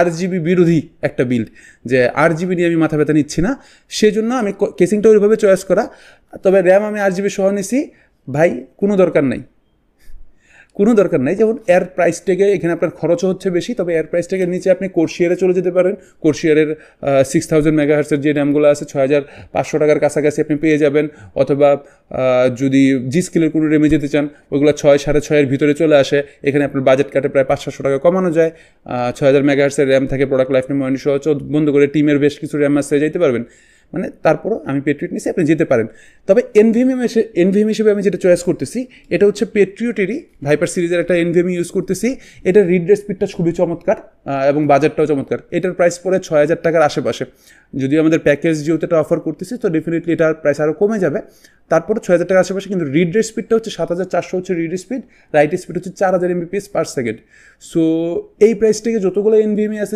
RGB বিরোধী একটা build, যে RGB নিয়ে আমি মাথা ব্যথা নিচ্ছি না, সেজন্য আমি কেসিংটা ওইভাবে চয়েস করা। তবে র্যাম আমি RGB সহ নিছি ভাই, কোনো দরকার নাই, কোনো দরকার নাই। যেমন এর প্রাইস ট্যাগে এখানে আপনার খরচও হচ্ছে বেশি, তবে এর প্রাইস ট্যাগের নিচে আপনি কোর্সিয়ারে চলে যেতে পারেন। কোর্সিয়ারের 6000 মেগাহার্টসের যে র্যামগুলো আছে 6500 টাকার কাছাকাছি আপনি পেয়ে যাবেন। অথবা যদি জি স্কেলের কোনো র্যামে যেতে চান, ওইগুলো 6-6.5 ভিতরে চলে আসে। এখানে আপনার বাজেট কাটে প্রায় 500-700 টাকা কমানো যায়। 6000 মেগাহার্টসের র্যাম থাকে, প্রোডাক্ট লাইফ টাইম ওয়ারেন্টি সহ বন্ধ করে টিমের বেশ কিছু র্যাম আসতে যেতে পারবেন। মানে তারপরও আমি পেট্রিয়ট নিছি, আপনি যেতে পারেন। তবে এনভিএম হিসেবে আমি যেটা চয়েস করতেছি এটা হচ্ছে পেট্রিয়টেরই ভাইপার সিরিজের একটা এনভিএম ইউজ করতেছি। এটার রিড রেট স্পিডটা খুবই চমৎকার এবং বাজেটটাও চমৎকার। এটার প্রাইস পড়ে 6000 টাকার আশেপাশে। যদিও আমাদের প্যাকেজ যেহেতু এটা অফার করতেছি, তো ডেফিনেটলি এটার প্রাইস আরও কমে যাবে। তারপরে 6000 টাকার আশেপাশে, কিন্তু রিড রেট স্পিডটা হচ্ছে 7400 হচ্ছে রিড স্পিড, রাইট স্পিড হচ্ছে 4000 MBPS/সেকেন্ড। সো এই প্রাইস থেকে যতগুলো এনভিএমই আছে